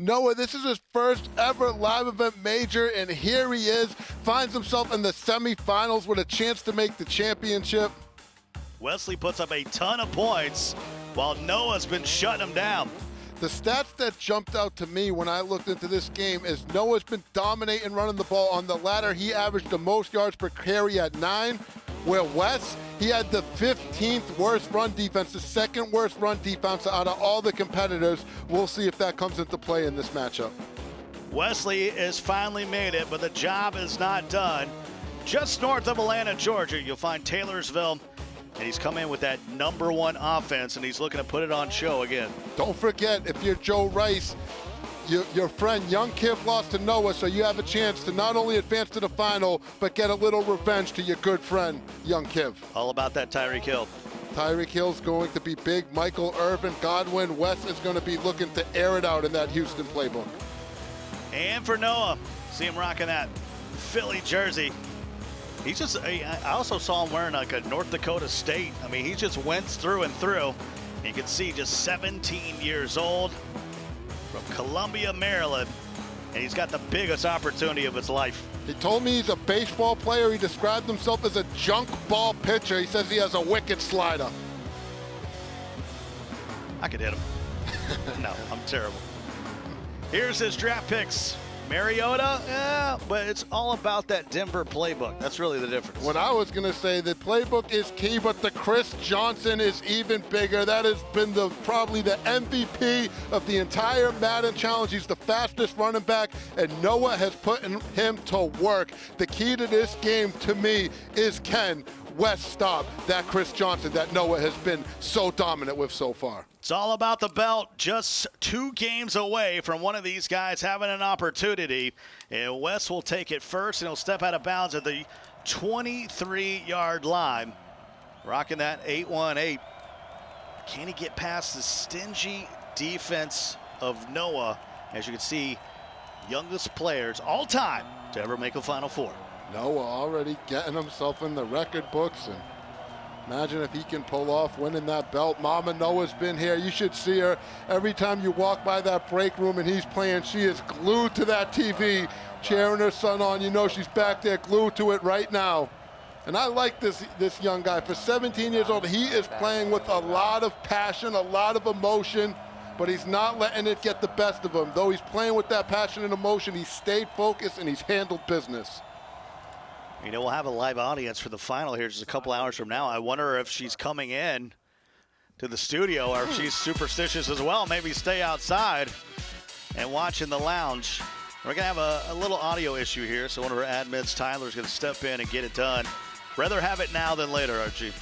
Noah, this is his first ever live event major, and here he is, finds himself in the semifinals with a chance to make the championship. Wesley puts up a ton of points while Noah's been shutting him down. The stats that jumped out to me when I looked into this game is Noah's been dominating running the ball. On the ladder, he averaged the most yards per carry at 9, where Wes, he had the 15th worst run defense, the second worst run defense out of all the competitors. We'll see if that comes into play in this matchup. Wesley has finally made it, but the job is not done. Just north of Atlanta, Georgia, you'll find Taylorsville. And he's come in with that #1 offense, and he's looking to put it on show again. Don't forget, if you're Joe Rice, your friend Young Kiv lost to Noah, so you have a chance to not only advance to the final, but get a little revenge to your good friend, Young Kiv. All about that Tyreek Hill. Tyreek Hill's going to be big. Michael Irvin, Godwin, West is going to be looking to air it out in that Houston playbook. And for Noah, see him rocking that Philly jersey. He's just, I also saw him wearing like a North Dakota State. I mean, he just went through and through. You can see just 17 years old from Columbia, Maryland. And he's got the biggest opportunity of his life. He told me he's a baseball player. He described himself as a junk ball pitcher. He says he has a wicked slider. I could hit him. No, I'm terrible. Here's his draft picks. Mariota, yeah, but it's all about that Denver playbook. That's really the difference. What I was going to say, the playbook is key, but the Chris Johnson is even bigger. That has been probably the MVP of the entire Madden Challenge. He's the fastest running back, and Noah has put him to work. The key to this game, to me, is can West stop that Chris Johnson that Noah has been so dominant with so far. It's all about the belt. Just 2 games away from one of these guys having an opportunity. And West will take it first, and he'll step out of bounds at the 23-yard line. Rocking that 8-1-8. Can he get past the stingy defense of Noah? As you can see, youngest players all time to ever make a Final Four. Noah already getting himself in the record books, and imagine if he can pull off winning that belt. Mama Noah's been here. You should see her. Every time you walk by that break room and he's playing, she is glued to that TV, cheering her son on. You know she's back there glued to it right now. And I like this young guy. For 17 years old, he is playing with a lot of passion, a lot of emotion, but he's not letting it get the best of him. Though he's playing with that passion and emotion, he's stayed focused and he's handled business. You know, we'll have a live audience for the final here just a couple hours from now. I wonder if she's coming in to the studio or if she's superstitious as well. Maybe stay outside and watch in the lounge. We're going to have a little audio issue here, so one of our admins, Tyler's going to step in and get it done. Rather have it now than later, Archie.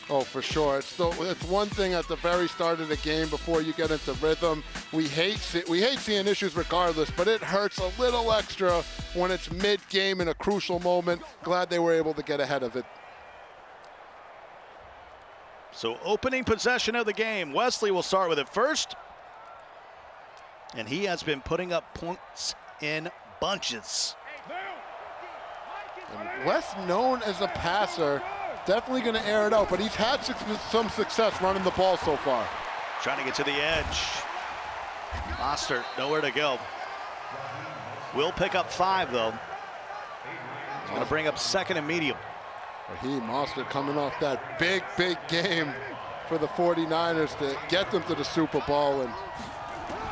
Oh, for sure. It's one thing at the very start of the game before you get into rhythm. We hate seeing issues regardless, but it hurts a little extra when it's mid-game in a crucial moment. Glad they were able to get ahead of it. So opening possession of the game, Wesley will start with it first. And he has been putting up points in bunches. And Wes, known as a passer, definitely going to air it out, but he's had some success running the ball so far. Trying to get to the edge. Mostert, nowhere to go. Will pick up 5, though. He's going to bring up 2nd and medium. Raheem Mostert coming off that big game for the 49ers to get them to the Super Bowl, and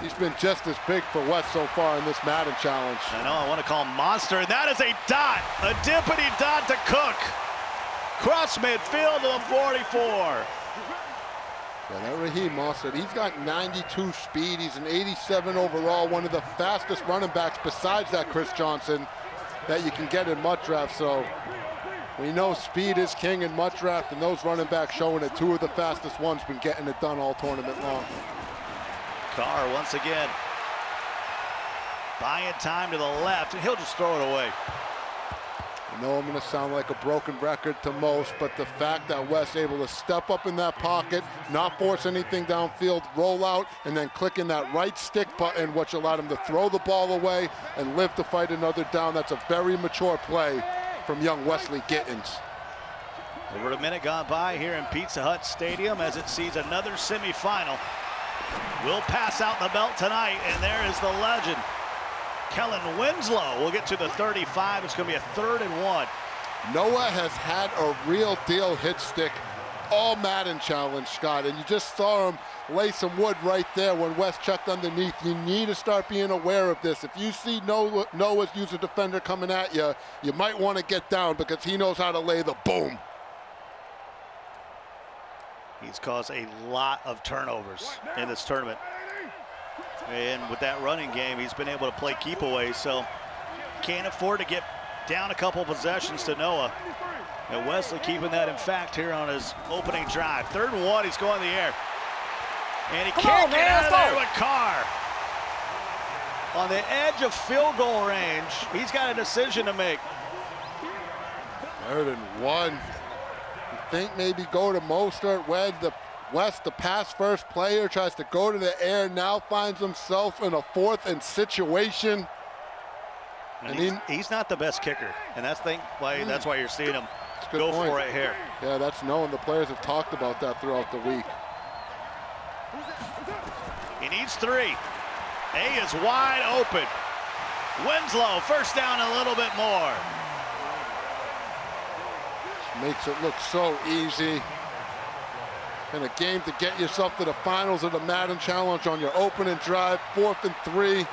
he's been just as big for West so far in this Madden Challenge. I know, I want to call him Monster, and that is a dot, a dippity dot to Cook. Cross midfield to the 44. Yeah, that Raheem Mostert, he's got 92 speed. He's an 87 overall, one of the fastest running backs besides that Chris Johnson that you can get in MUT draft. So we know speed is king in MUT draft, and those running backs showing it. 2 of the fastest ones been getting it done all tournament long. Carr once again buying time to the left, and he'll just throw it away. I know I'm going to sound like a broken record to most, but the fact that Wes able to step up in that pocket, not force anything downfield, roll out, and then clicking that right stick button, which allowed him to throw the ball away and live to fight another down. That's a very mature play from young Wesley Gittins. Over a minute gone by here in Pizza Hut Stadium as it sees another semifinal will pass out the belt tonight, and there is the legend. Kellen Winslow will get to the 35. It's going to be a 3rd and 1. Noah has had a real deal hit stick all Madden Challenge, Scott, and you just saw him lay some wood right there when Wes checked underneath. You need to start being aware of this. If you see Noah's user defender coming at you, you might want to get down because he knows how to lay the boom. He's caused a lot of turnovers in this tournament. And with that running game, he's been able to play keep away, so can't afford to get down a couple possessions to Noah. And Wesley keeping that in fact here on his opening drive. 3rd and 1, he's going in the air. And he can't get out of there with Carr. On the edge of field goal range, he's got a decision to make. 3rd and 1. You think maybe go to Mostert. West, the pass-first player, tries to go to the air, now finds himself in a 4th and situation. And he's not the best kicker, and that's why you're seeing him go for it here. Yeah, that's known. The players have talked about that throughout the week. He needs 3. A is wide open. Winslow, 1st down a little bit more. Makes it look so easy. In a game to get yourself to the finals of the Madden Challenge on your opening drive, 4th and 3.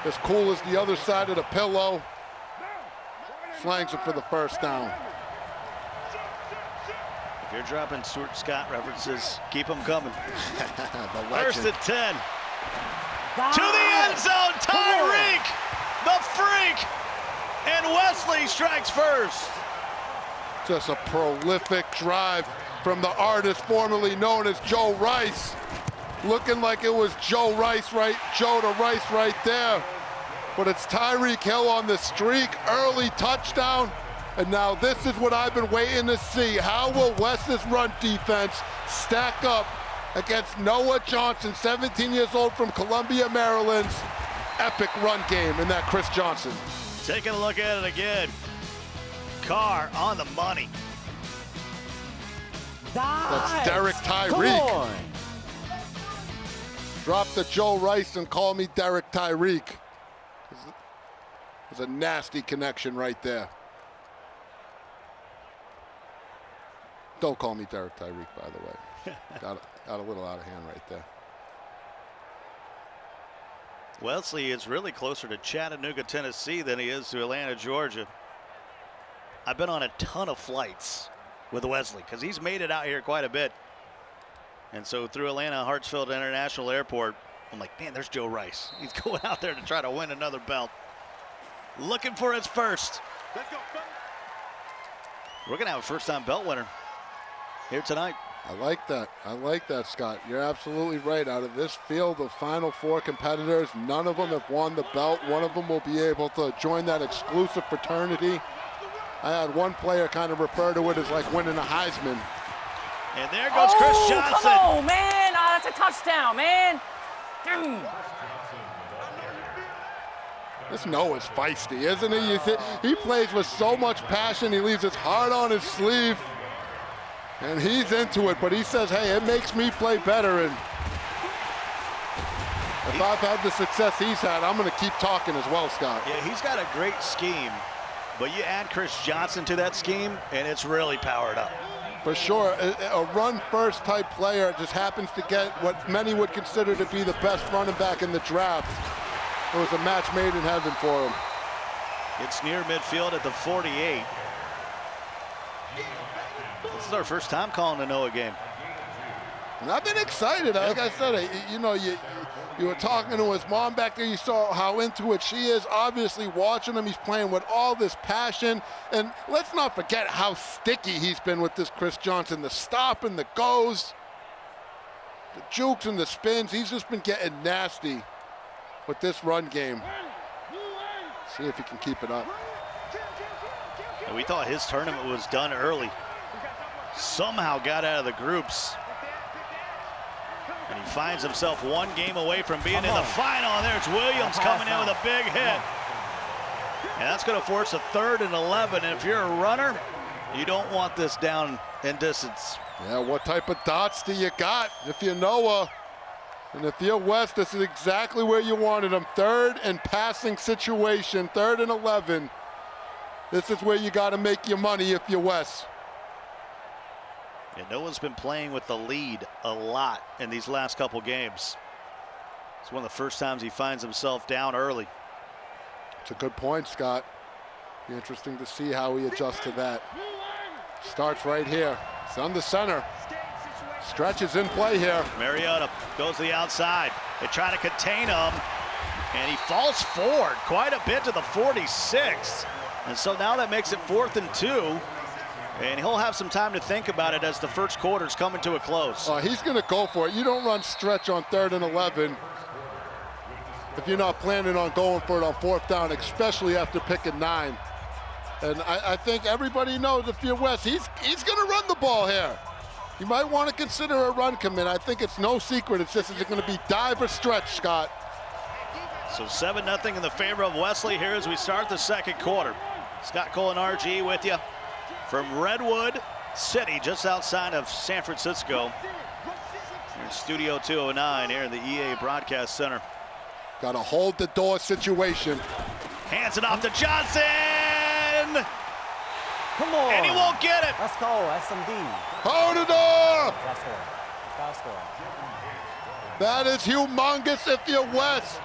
As cool as the other side of the pillow. Slangs it for the 1st down. If you're dropping Stuart Scott references, keep them coming. 1st and 10. To the end zone, Tyreek, the freak, and Wesley strikes first. Just a prolific drive from the artist formerly known as Joe Rice. Looking like it was Joe to Rice right there. But it's Tyreek Hill on the streak, early touchdown. And now this is what I've been waiting to see. How will Wes's run defense stack up against Noah Johnson, 17 years old from Columbia, Maryland's epic run game in that Chris Johnson. Taking a look at it again. Carr on the money. That's Derek Tyreek. Drop the Joe Rice and call me Derek Tyreek. There's a nasty connection right there. Don't call me Derek Tyreek, by the way. got a little out of hand right there. Wesley is really closer to Chattanooga, Tennessee than he is to Atlanta, Georgia. I've been on a ton of flights with Wesley because he's made it out here quite a bit. And so through Atlanta Hartsfield International Airport, I'm like, man, there's Joe Rice. He's going out there to try to win another belt. Looking for his first. We're going to have a first-time belt winner here tonight. I like that, Scott. You're absolutely right. Out of this field of Final Four competitors, none of them have won the belt. One of them will be able to join that exclusive fraternity. I had one player kind of refer to it as like winning a Heisman. And there goes Chris Johnson. Come on, man. Oh, that's a touchdown, man. This Noah's feisty, isn't he? He plays with so much passion. He leaves his heart on his sleeve. And he's into it, but he says, hey, it makes me play better. And if I've had the success he's had, I'm going to keep talking as well, Scott. Yeah, he's got a great scheme. But you add Chris Johnson to that scheme, and it's really powered up. For sure. A run-first type player just happens to get what many would consider to be the best running back in the draft. It was a match made in heaven for him. It's near midfield at the 48. This is our first time calling a Noah game. And I've been excited. Like I said, you were talking to his mom back there. You saw how into it she is. Obviously watching him, he's playing with all this passion. And let's not forget how sticky he's been with this Chris Johnson. The stop and the goes, the jukes and the spins. He's just been getting nasty with this run game. See if he can keep it up. And we thought his tournament was done early. Somehow got out of the groups. And he finds himself one game away from being in the final. And there's Williams coming in with a big hit. And that's going to force a 3rd and 11. And if you're a runner, you don't want this down in distance. Yeah, what type of dots do you got if you Noah? And if you're West, this is exactly where you wanted them. Third and passing situation, 3rd and 11. This is where you got to make your money if you're West. Yeah, Noah's been playing with the lead a lot in these last couple games. It's one of the first times he finds himself down early. It's a good point, Scott. Be interesting to see how he adjusts to that. Starts right here. It's under center. Stretch is in play here. Mariota goes to the outside. They try to contain him, and he falls forward quite a bit to the 46. And so now that makes it 4th and 2, and he'll have some time to think about it as the first quarter's coming to a close. He's going to go for it. You don't run stretch on 3rd and 11 if you're not planning on going for it on 4th down, especially after picking 9. And I think everybody knows if you're West, he's going to run the ball here. You might want to consider a run commit. I think it's no secret. It's just, is it going to be dive or stretch, Scott? So 7-0 in the favor of Wesley here as we start the second quarter. Scott Cole and RG with you from Redwood City, just outside of San Francisco. We're in Studio 209 here in the EA Broadcast Center. Got to hold the door situation. Hands it off to Johnson. Come on. And he won't get it. Let's go, SMD. Hold the door. Gotta score. Gotta score. That is humongous if you're West.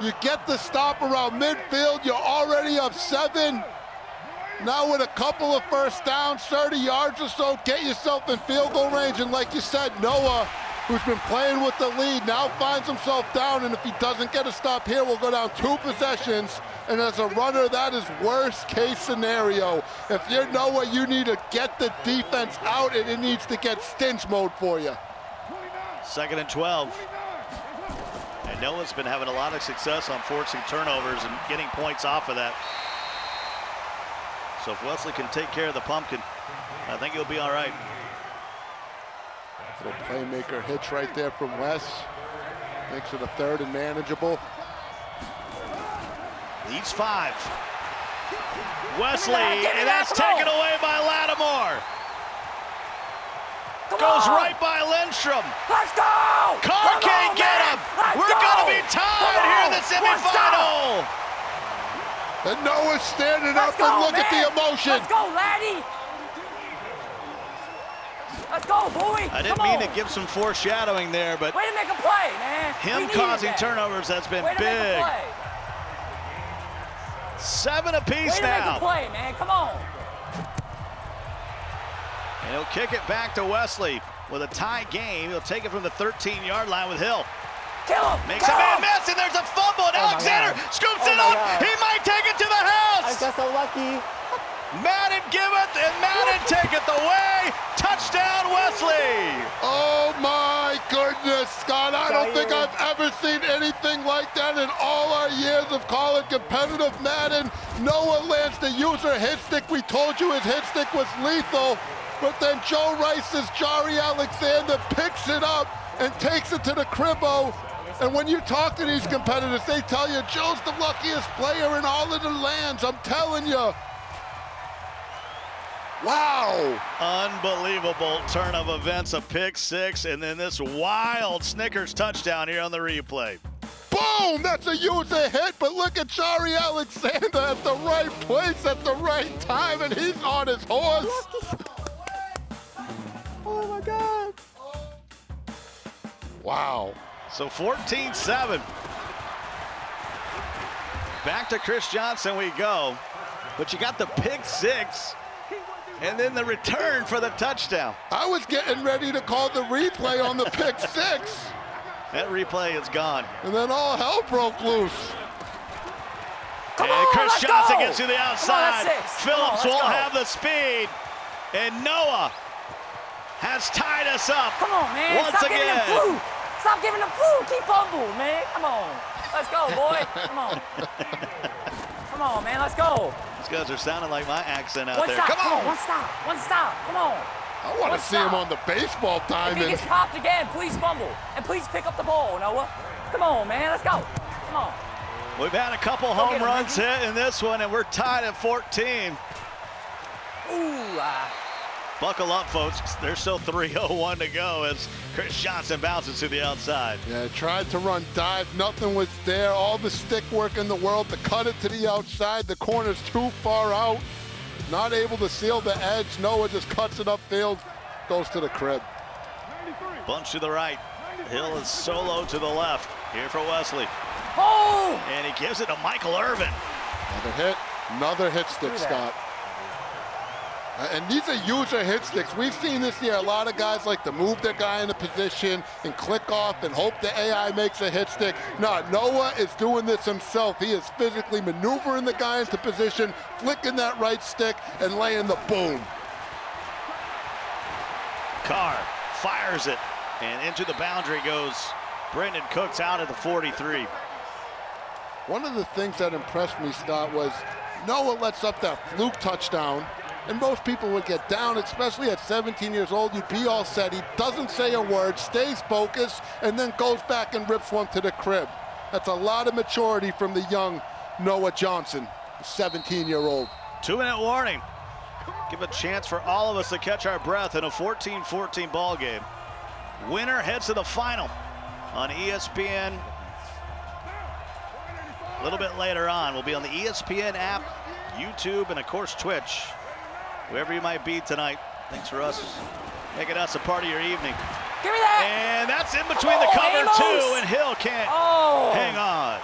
You get the stop around midfield. You're already up 7. Now with a couple of first downs, 30 yards or so, get yourself in field goal range. And like you said, Noah, who's been playing with the lead, now finds himself down. And if he doesn't get a stop here, we'll go down 2 possessions. And as a runner, that is worst case scenario. If you're Noah, you need to get the defense out, and it needs to get stinch mode for you. 2nd and 12. And Noah's been having a lot of success on forcing turnovers and getting points off of that. So if Wesley can take care of the pumpkin, I think he'll be all right. Little playmaker hitch right there from Wes. Makes it a 3rd and manageable. Leads 5. Wesley, and that's taken away by Lattimore. Goes right by Lindstrom. Let's go! Carr can't get him. We're going to be tied here in the semifinal. And Noah's standing up and look at the emotion. Let's go, laddie. Let's go, boy. I didn't mean to give some foreshadowing there, but way to make a play, man. Him causing turnovers, that's been big. 7 apiece now. Way to make a play, man. Come on. And he'll kick it back to Wesley with a tie game. He'll take it from the 13-yard line with Hill. Kill him. Makes a man miss, and there's a fumble. And Alexander scoops it up. He might take it to the house. I got so lucky. Madden giveth, and Madden taketh away. Touchdown, Wesley. Oh, my goodness, Scott. I don't think I've ever seen anything like that in all our years of calling competitive Madden. Noah lands the user hit stick. We told you his hit stick was lethal. But then Joe Rice's Jari Alexander picks it up and takes it to the cribbo. And when you talk to these competitors, they tell you Joe's the luckiest player in all of the lands. I'm telling you. Wow. Unbelievable turn of events, a pick 6, and then this wild Snickers touchdown here on the replay. Boom! That's a user hit, but look at Jari Alexander at the right place at the right time, and he's on his horse. Oh, my God. Wow. So 14-7. Back to Chris Johnson we go. But you got the pick 6. And then the return for the touchdown. I was getting ready to call the replay on the pick 6. That replay is gone. And then all hell broke loose. And Chris Johnson gets to the outside. Phillips won't have the speed. And Noah has tied us up. Come on, man. Once Stop again. giving them flu. Stop giving them flu. Keep fumble, man. Come on. Let's go, boy. Come on. Come on, man. Let's go. These guys are sounding like my accent out One there. stop. Come on. One stop. One stop. Come on. I want to see him on the baseball If timing. he gets popped again, please fumble. And please pick up the ball, Noah. Come on, man. Let's go. Come on. We've had a couple home runs hit in this one, and we're tied at 14. Ooh, Buckle up, folks. There's still 3:01 to go as Chris Johnson bounces to the outside. Yeah, tried to run dive. Nothing was there. All the stick work in the world to cut it to the outside. The corner's too far out. Not able to seal the edge. Noah just cuts it upfield. Goes to the crib. Bunch to the right. Hill is solo to the left. Here for Wesley. Oh! And he gives it to Michael Irvin. Another hit stick, Scott. And these are user hit sticks. We've seen this year, a lot of guys like to move their guy in a position and click off and hope the AI makes a hit stick. No, Noah is doing this himself. He is physically maneuvering the guy into position, flicking that right stick, and laying the boom. Carr fires it, and into the boundary goes Brendan Cooks out at the 43. One of the things that impressed me, Scott, was Noah lets up that fluke touchdown, and most people would get down, especially at 17 years old. You'd be all set. He doesn't say a word, stays focused, and then goes back and rips one to the crib. That's a lot of maturity from the young Noah Johnson, 17-year-old. 2-minute warning. Give a chance for all of us to catch our breath in a 14-14 ball game. Winner heads to the final on ESPN. A little bit later on, we'll be on the ESPN app, YouTube, and of course Twitch. Whoever you might be tonight, thanks for us making us a part of your evening. Give me that! And that's in between the cover Amos. two, and Hill can't hang on.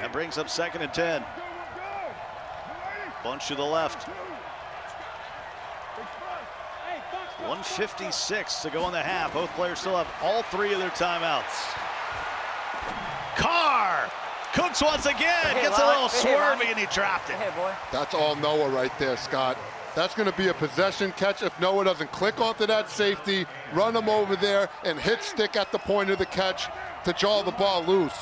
That brings up 2nd and 10. Bunch to the left. 1:56 to go in the half. Both players still have all 3 of their timeouts. Carr! Cooks once again, gets a little swervy and he dropped it. That's all Noah right there, Scott. That's going to be a possession catch if Noah doesn't click onto that safety, run him over there, and hit stick at the point of the catch to jaw the ball loose.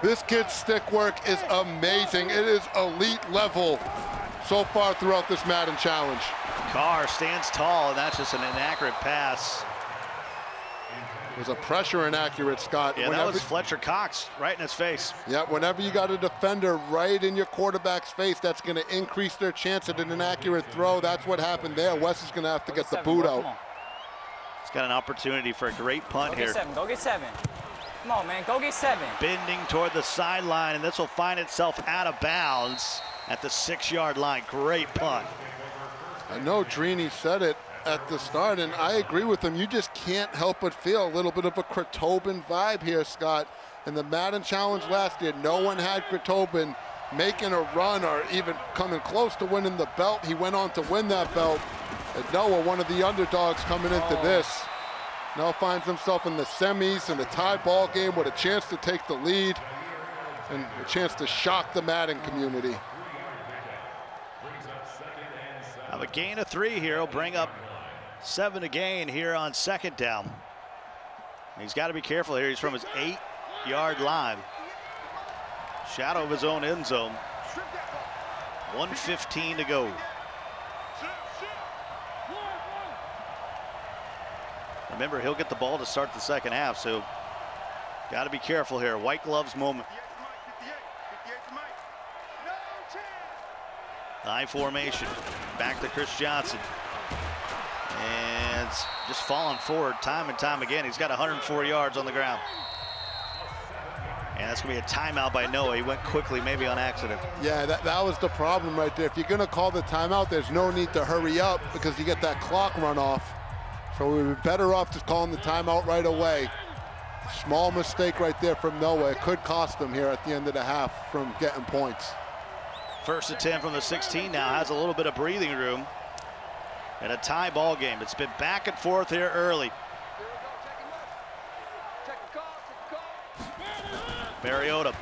This kid's stick work is amazing. It is elite level so far throughout this Madden Challenge. Carr stands tall, and that's just an inaccurate pass. It was a pressure inaccurate, Scott. Yeah, that was Fletcher Cox right in his face. Yeah, whenever you got a defender right in your quarterback's face, that's going to increase their chance at an inaccurate throw. That's what happened there. Wes is going to have to get the boot out. He's got an opportunity for a great punt here. Go get 7. Come on, man. Go get 7. Bending toward the sideline, and this will find itself out of bounds at the 6-yard line. Great punt. I know Drini said it at the start, and I agree with him. You just can't help but feel a little bit of a Kratoban vibe here, Scott. In the Madden Challenge last year, no one had Kratoban making a run or even coming close to winning the belt. He went on to win that belt. And Noah, one of the underdogs coming into this, now finds himself in the semis in a tie ball game with a chance to take the lead and a chance to shock the Madden community. Now a gain of 3 here will bring up 7 to gain here on 2nd down. He's got to be careful here. He's from his 8-yard line. Shadow of his own end zone. 1:15 to go. Remember, he'll get the ball to start the 2nd half, so got to be careful here. White gloves moment. I formation. Back to Chris Johnson. And just falling forward time and time again. He's got 104 yards on the ground. And that's going to be a timeout by Noah. He went quickly, maybe on accident. Yeah, that was the problem right there. If you're going to call the timeout, there's no need to hurry up because you get that clock run off. So we were better off just calling the timeout right away. Small mistake right there from Noah. It could cost him here at the end of the half from getting points. 1st and 10 from the 16 now. Has a little bit of breathing room. And a tie ball game. It's been back and forth here early. Mariota.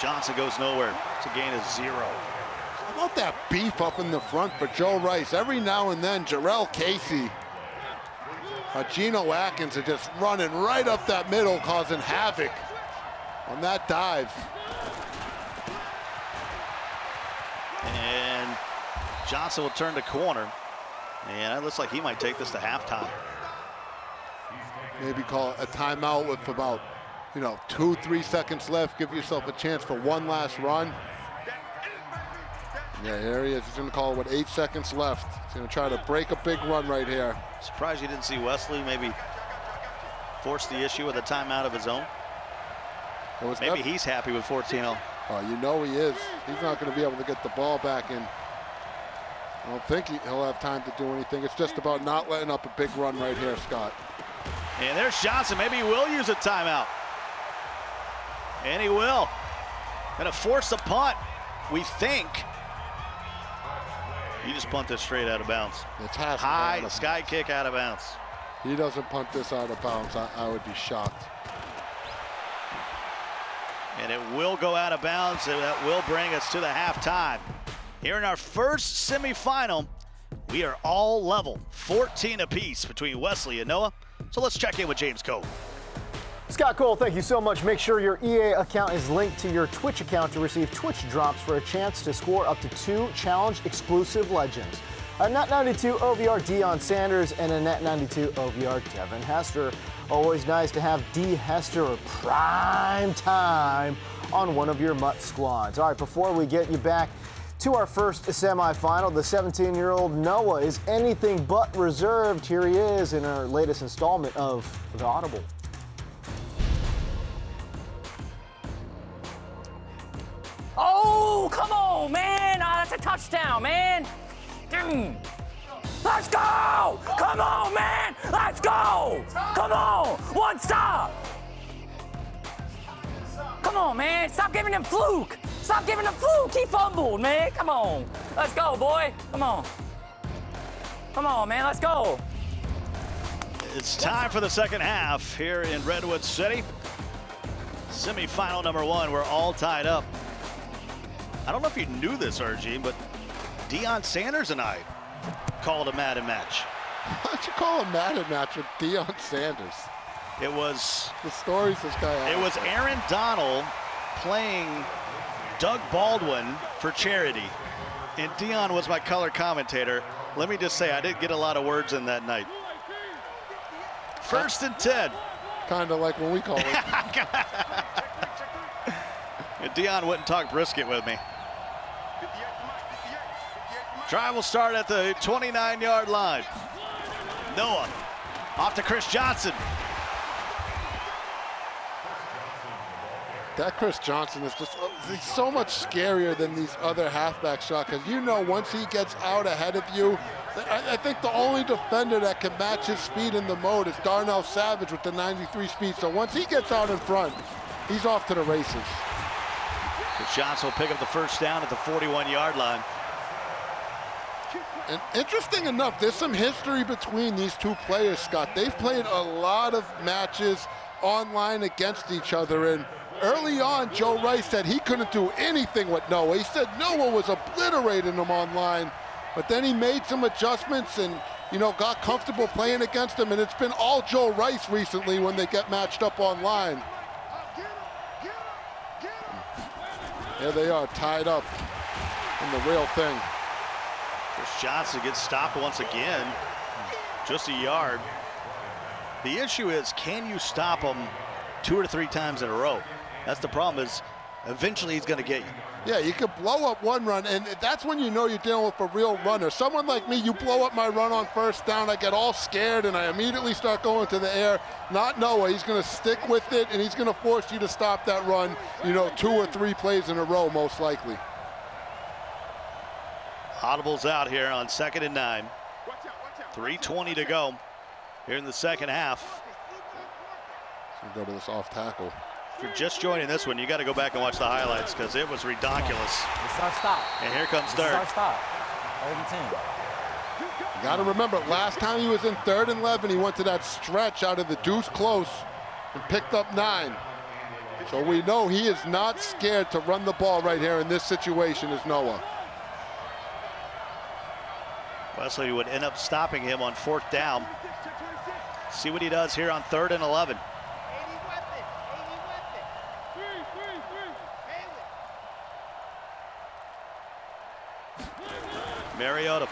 Johnson goes nowhere. It's a gain of 0. How about that beef up in the front for Joe Rice? Every now and then, Jarrell Casey, Geno Atkins are just running right up that middle, causing havoc on that dive. And Johnson will turn the corner. And it looks like he might take this to halftime. Maybe call it a timeout with about you know, 2-3 seconds left. Give yourself a chance for one last run. Yeah, here he is. He's going to call it, 8 seconds left. He's going to try to break a big run right here. Surprised you didn't see Wesley maybe force the issue with a timeout of his own. Maybe he's happy with 14-0. Oh, you know he is. He's not going to be able to get the ball back in. I don't think he'll have time to do anything. It's just about not letting up a big run right here, Scott. And there's Johnson. Maybe he will use a timeout. And he will. Going to force a punt, we think. You just punt this straight out of bounds. It's high sky kick out of bounds. He doesn't punt this out of bounds, I would be shocked. And it will go out of bounds, and that will bring us to the halftime. Here in our first semifinal, we are all level, 14 apiece between Wesley and Noah. So let's check in with James Cole. Scott Cole, thank you so much. Make sure your EA account is linked to your Twitch account to receive Twitch drops for a chance to score up to 2 challenge exclusive legends. A Net 92 OVR Deion Sanders and a Net 92 OVR Devin Hester. Always nice to have D. Hester prime time on one of your Mutt squads. All right, before we get you back to our first semifinal, the 17-year-old Noah is anything but reserved. Here he is in our latest installment of The Audible. Oh, come on, man. Ah, that's a touchdown, man. Let's go. Come on, man. Let's go. Come on. One stop. Come on, man. Stop giving him fluke. Stop giving him fluke. He fumbled, man. Come on. Let's go, boy. Come on. Come on, man. Let's go. It's time for the second half here in Redwood City. Semifinal number 1. We're all tied up. I don't know if you knew this, RG, but Deion Sanders and I called a Madden match. Why'd you call a Madden match with Deion Sanders? It was the stories this guy has. It was Aaron Donald playing Doug Baldwin for charity, and Deion was my color commentator. Let me just say, I didn't get a lot of words in that night. 1st and 10. Kind of like when we call it. Deion wouldn't talk brisket with me. Drive will start at the 29-yard line. Noah off to Chris Johnson. That Chris Johnson is just he's so much scarier than these other halfback shots, because you know once he gets out ahead of you, I think the only defender that can match his speed in the mode is Darnell Savage with the 93 speed. So once he gets out in front, he's off to the races. Chris Johnson will pick up the first down at the 41-yard line. And interesting enough, there's some history between these two players, Scott. They've played a lot of matches online against each other, and early on, Joe Rice said he couldn't do anything with Noah. He said Noah was obliterating him online, but then he made some adjustments and, you know, got comfortable playing against him, and it's been all Joe Rice recently when they get matched up online. There they are, tied up in the real thing. Chris Johnson gets stopped once again, just a yard. The issue is, can you stop him 2 or 3 times in a row? That's the problem, is eventually he's going to get you. Yeah, you could blow up one run, and that's when you know you're dealing with a real runner. Someone like me, you blow up my run on first down, I get all scared, and I immediately start going to the air. Not Noah, he's going to stick with it, and he's going to force you to stop that run, you know, 2 or 3 plays in a row, most likely. Audible's out here on 2nd and 9. 3:20 to go here in the second half. So go to this off tackle. If you're just joining this one, you got to go back and watch the highlights, because it was ridiculous. This is our stop. And here comes This is third. our stop. 3rd and 10. You got to remember, last time he was in 3rd and 11, he went to that stretch out of the deuce close and picked up 9. So we know he is not scared to run the ball right here in this situation as Noah. Wesley would end up stopping him on 4th down. See what he does here on 3rd and 11. Mariota.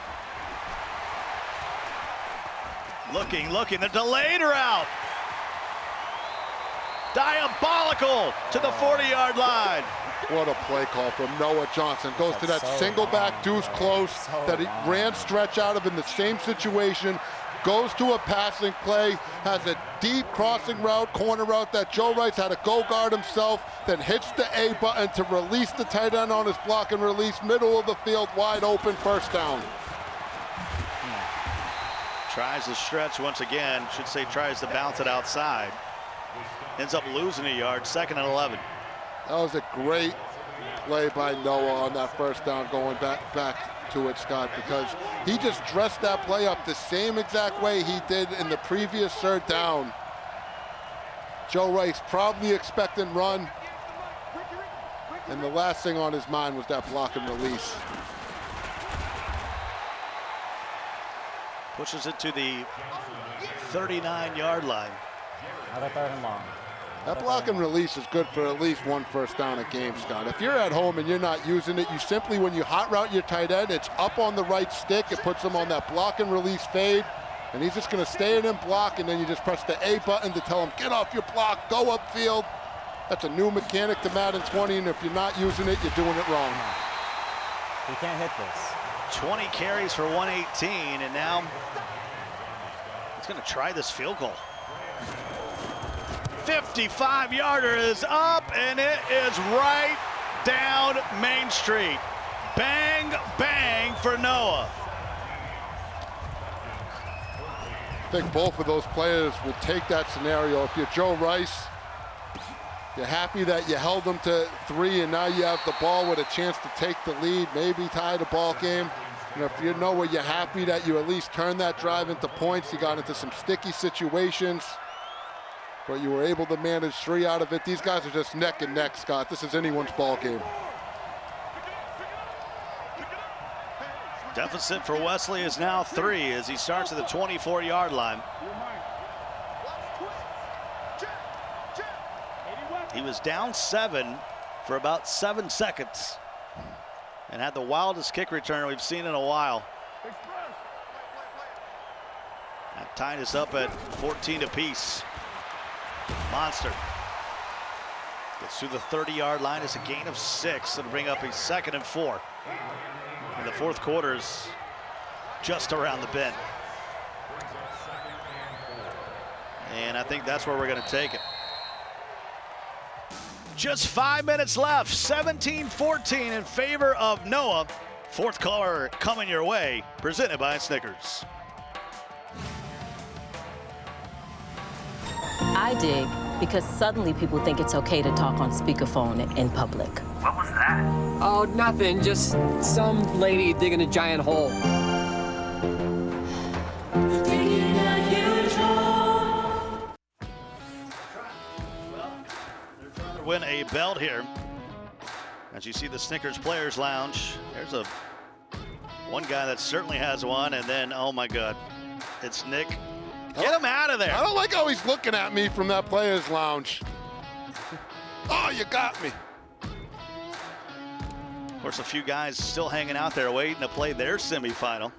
Looking, the delayed route. Diabolical to the 40-yard line. What a play call from Noah Johnson. Goes to that single back deuce close that he ran stretch out of in the same situation. Goes to a passing play, has a deep crossing route, corner route that Joe Rice had to go guard himself, then hits the A button to release the tight end on his block and release, middle of the field, wide open, first down. Tries to stretch once again, should say tries to bounce it outside. Ends up losing a yard, 2nd and 11. That was a great play by Noah on that first down, going back to it, Scott, because he just dressed that play up the same exact way he did in the previous 3rd down. Joe Rice probably expecting run, and the last thing on his mind was that block and release. Pushes it to the 39-yard line. Another 3rd and long. That block and release is good for at least 1 first down a game, Scott. If you're at home and you're not using it, you simply, when you hot route your tight end, it's up on the right stick. It puts him on that block and release fade, and he's just going to stay in and block, and then you just press the A button to tell him, get off your block, go upfield. That's a new mechanic to Madden 20, and if you're not using it, you're doing it wrong. You can't hit this. 20 carries for 118, and now he's going to try this field goal. 55-yarder is up, and it is right down Main Street. Bang, bang for Noah. I think both of those players would take that scenario. If you're Joe Rice, you're happy that you held them to 3, and now you have the ball with a chance to take the lead, maybe tie the ball game. And if you know where you're happy that you at least turned that drive into points, you got into some sticky situations, but you were able to manage 3 out of it. These guys are just neck and neck, Scott. This is anyone's ball game. Deficit for Wesley is now 3 as he starts at the 24-yard line. He was down 7 for about 7 seconds and had the wildest kick return we've seen in a while. That tied us up at 14 apiece. Monster gets to the 30-yard line. It's a gain of 6. It'll bring up a 2nd and 4. And the 4th quarter is just around the bend. And I think that's where we're going to take it. Just 5 minutes left. 17-14 in favor of Noah. 4th quarter coming your way. Presented by Snickers. I dig because suddenly people think it's okay to talk on speakerphone in public. What was that? Oh, nothing. Just some lady digging a giant hole. Win a belt here. As you see the Snickers Players Lounge, there's one guy that certainly has one, and then, oh my God, it's Nick. Get him out of there. I don't like how he's looking at me from that players' lounge. Oh, you got me. Of course, a few guys still hanging out there waiting to play their semifinal.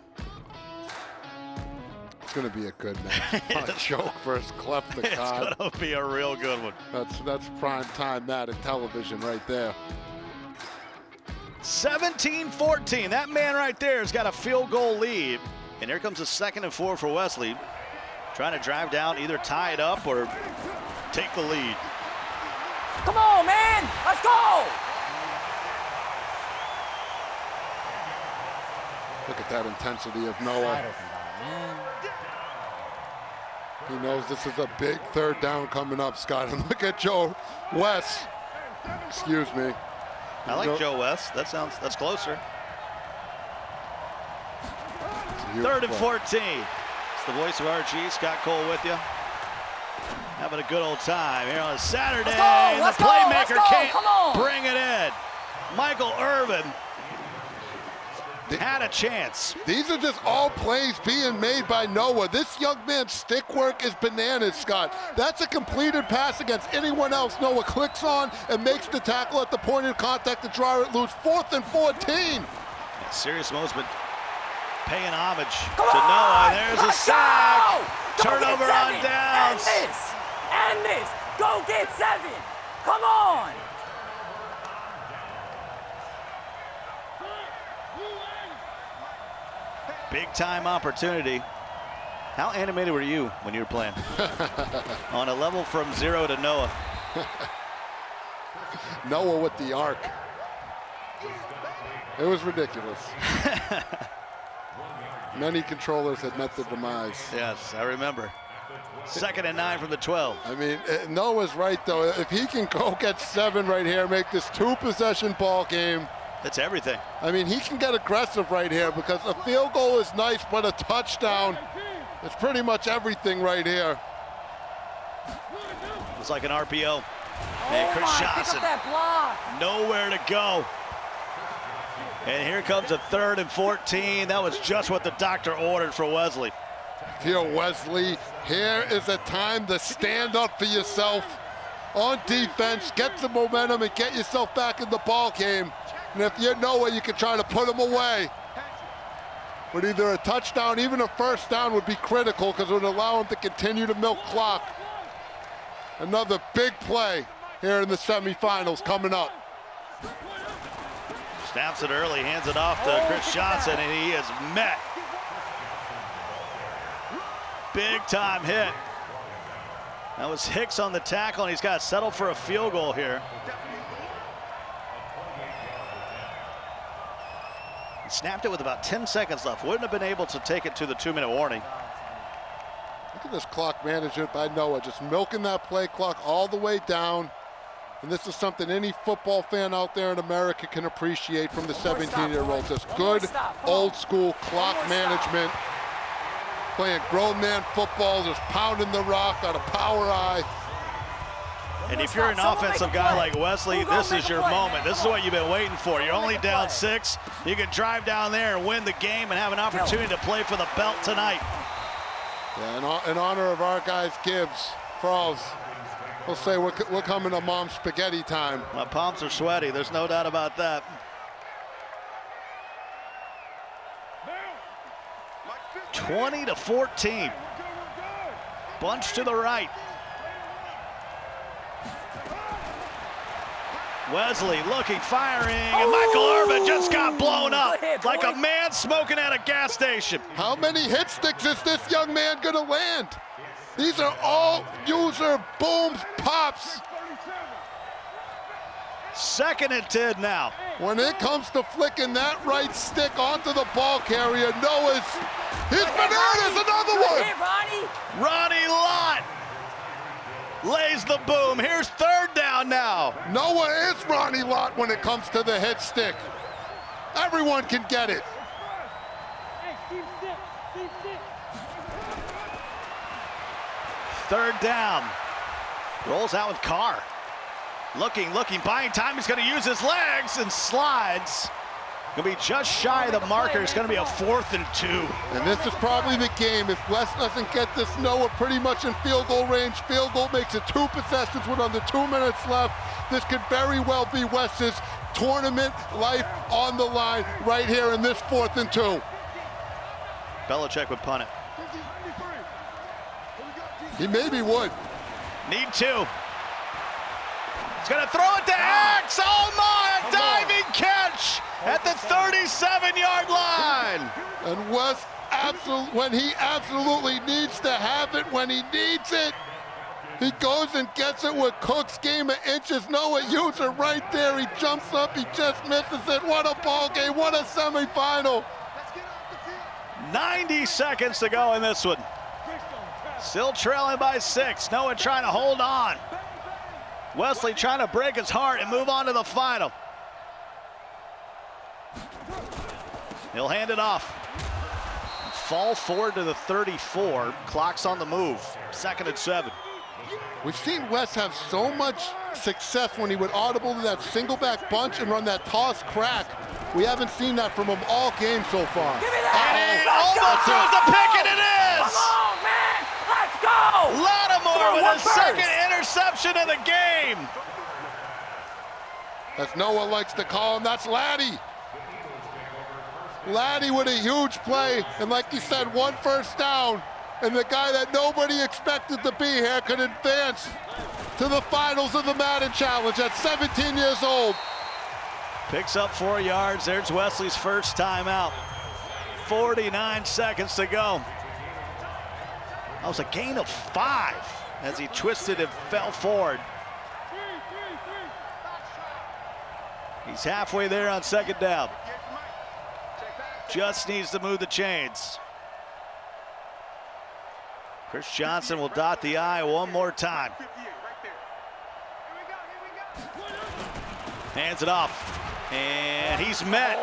It's going to be a good match. Joke versus Clef the Cod. It's going to be a real good one. That's prime time Madden television right there. 17-14. That man right there has got a field goal lead. And here comes a 2nd and 4 for Wesley. Trying to drive down, either tie it up or take the lead. Come on, man. Let's go. Look at that intensity of Noah. He knows this is a big 3rd down coming up, Scott. And look at Joe West. Excuse me. I like Joe West. That's closer. 3rd and 14. It's the voice of RG, Scott Cole with you. Having a good old time here on a Saturday. Let's the go, playmaker can't come on. bring it in. Michael Irvin had a chance. These are just all plays being made by Noah. This young man's stick work is bananas, Scott. That's a completed pass against anyone else. Noah clicks on and makes the tackle at the point of contact to draw it loose. 4th and 14. Serious Mo's been paying homage to Noah. There's a sack. Turnover on downs. End this. go get 7. Come on. Big time opportunity. How animated were you when you were playing? On a level from 0 to Noah. Noah with the arc. It was ridiculous. Many controllers had met their demise. Yes, I remember. 2nd and 9 from the 12. I mean, Noah's right, though. If he can go get 7 right here, make this 2-possession ball game. That's everything. I mean, he can get aggressive right here because a field goal is nice, but a touchdown is pretty much everything right here. It's like an RPO. And Chris Johnson, nowhere to go. And here comes a 3rd and 14. That was just what the doctor ordered for Wesley. Here, Wesley, here is a time to stand up for yourself on defense, get some momentum, and get yourself back in the ball game. And if you know it, you can try to put them away. But either a touchdown, even a first down would be critical because it would allow them to continue to milk clock. Another big play here in the semifinals coming up. Snaps it early, hands it off to Chris Johnson, and he is met. Big time hit. That was Hicks on the tackle, and he's got to settle for a field goal here. He snapped it with about 10 seconds left. Wouldn't have been able to take it to the 2-minute warning. Look at this clock management by Noah, just milking that play clock all the way down. And this is something any football fan out there in America can appreciate from the 17-year-old. Just good, old-school clock management. Playing grown man football, just pounding the rock, got a power eye. And if you're an offensive guy like Wesley, this is your moment. This is what you've been waiting for. You're only down 6. You can drive down there and win the game and have an opportunity to play for the belt tonight. Yeah, in honor of our guys, Gibbs, Frawls, we'll say we're coming to mom's spaghetti time. My palms are sweaty. There's no doubt about that. $20 to 14. Bunch to the right. Wesley looking, firing, and Michael Irvin just got blown up like a man smoking at a gas station. How many hit sticks is this young man gonna land? These are all user booms, pops. 2nd and 10 now. When it comes to flicking that right stick onto the ball carrier, Noah's, his bananas, another one. Ronnie Lott lays the boom. Here's 3rd down now. Noah is Ronnie Lott when it comes to the hit stick. Everyone can get it. Third down. Rolls out with Carr. Looking, buying time. He's going to use his legs and slides. Going to be just shy of the marker. It's going to be a 4th and 2. And this is probably the game. If Wes doesn't get this, Noah pretty much in field goal range. Field goal makes it 2 possessions with under 2 minutes left. This could very well be Wes's tournament life on the line right here in this 4th and 2. Belichick would punt it. He maybe would. Need 2. He's going to throw it to X. Oh my, a diving catch at the 37-yard line. And Wes, when he absolutely needs to have it, when he needs it, he goes and gets it with Cook's game of inches. Noah user right there. He jumps up, he just misses it. What a ball game, what a semifinal. 90 seconds to go in this one. Still trailing by 6. Noah trying to hold on. Wesley trying to break his heart and move on to the final. He'll hand it off. Fall forward to the 34. Clock's on the move. 2nd and 7. We've seen Wes have so much success when he would audible to that single back bunch and run that toss crack. We haven't seen that from him all game so far. Give me that! And he almost throws the pick, and it is! Come on, man! Let's go! Lattimore with a 2nd interception of the game. As Noah likes to call him, that's Laddie. Laddie with a huge play, and like you said, 1 first down, and the guy that nobody expected to be here could advance to the finals of the Madden Challenge at 17 years old. Picks up 4 yards. There's Wesley's first timeout. 49 seconds to go. That was a gain of 5 as he twisted and fell forward. He's halfway there on second down. Just needs to move the chains. Chris Johnson will dot the I one more time. Hands it off. And he's met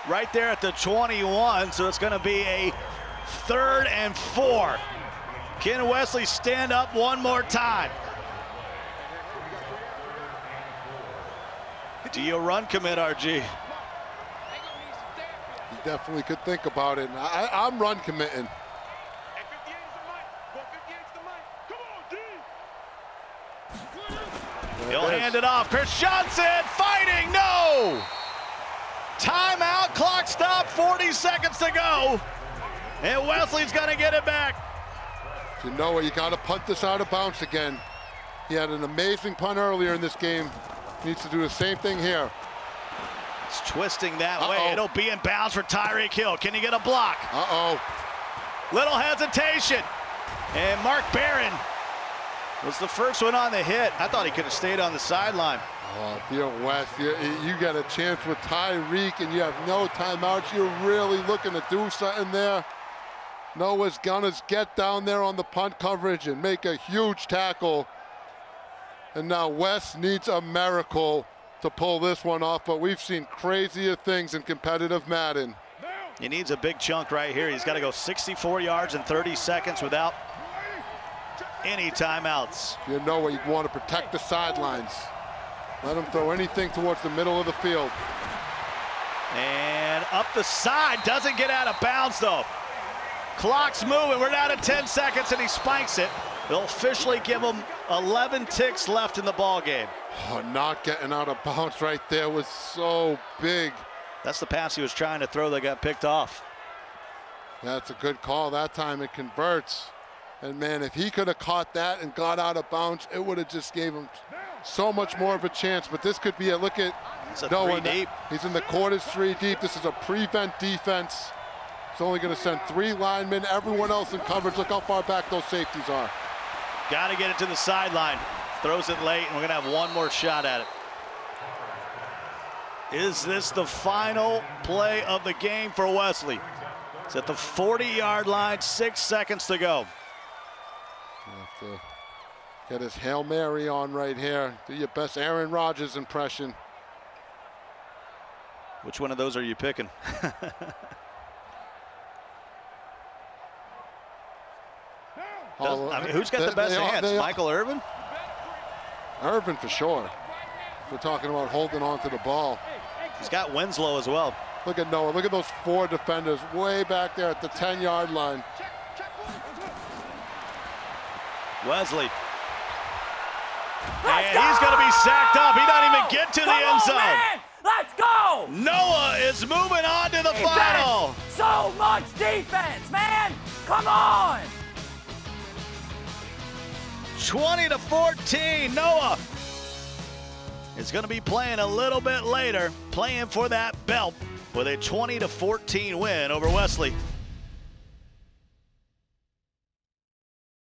right there at the 21, so it's going to be a 3rd and 4. Can Wesley stand up one more time? Do you run commit, RG? He definitely could think about it. I'm run committing. He'll hand it off. Chris Johnson fighting, no! Timeout, clock stop, 40 seconds to go. And Wesley's gonna get it back. You know what, you gotta punt this out of bounds again. He had an amazing punt earlier in this game. Needs to do the same thing here. It's twisting that way. It'll be in bounds for Tyreek Hill. Can he get a block? Little hesitation. And Mark Barron was the first one on the hit. I thought he could have stayed on the sideline. Oh, if you're West, you got a chance with Tyreek and you have no timeouts. You're really looking to do something there. Noah's gonna get down there on the punt coverage and make a huge tackle. And now West needs a miracle to pull this one off, but we've seen crazier things in competitive Madden. He needs a big chunk right here. He's got to go 64 yards in 30 seconds without any timeouts. You know what, you want to protect the sidelines. Let him throw anything towards the middle of the field. And up the side, doesn't get out of bounds though. Clock's moving, we're down to 10 seconds and he spikes it. They'll officially give him 11 ticks left in the ball game. Oh, not getting out of bounds right there was so big. That's the pass he was trying to throw that got picked off. That's a good call. That time it converts. And man, if he could have caught that and got out of bounds, it would have just gave him so much more of a chance. But this could be a look at Noah. 3 deep. He's in the quarters 3 deep. This is a prevent defense. It's only going to send 3 linemen. Everyone else in coverage. Look how far back those safeties are. Got to get it to the sideline. Throws it late, and we're going to have one more shot at it. Is this the final play of the game for Wesley? It's at the 40-yard line, 6 seconds to go. Have to get his Hail Mary on right here. Do your best Aaron Rodgers impression. Which one of those are you picking? I mean, who's got the best hands? Michael Irvin? Irvin for sure. If we're talking about holding on to the ball. He's got Winslow as well. Look at Noah. Look at those 4 defenders way back there at the 10-yard line. Wesley. And he's going to be sacked up. He doesn't even get to the end zone. Man. Let's go! Noah is moving on to the final. So much defense, man! Come on! 20-14, Noah is going to be playing a little bit later, playing for that belt with a 20-14 win over Wesley.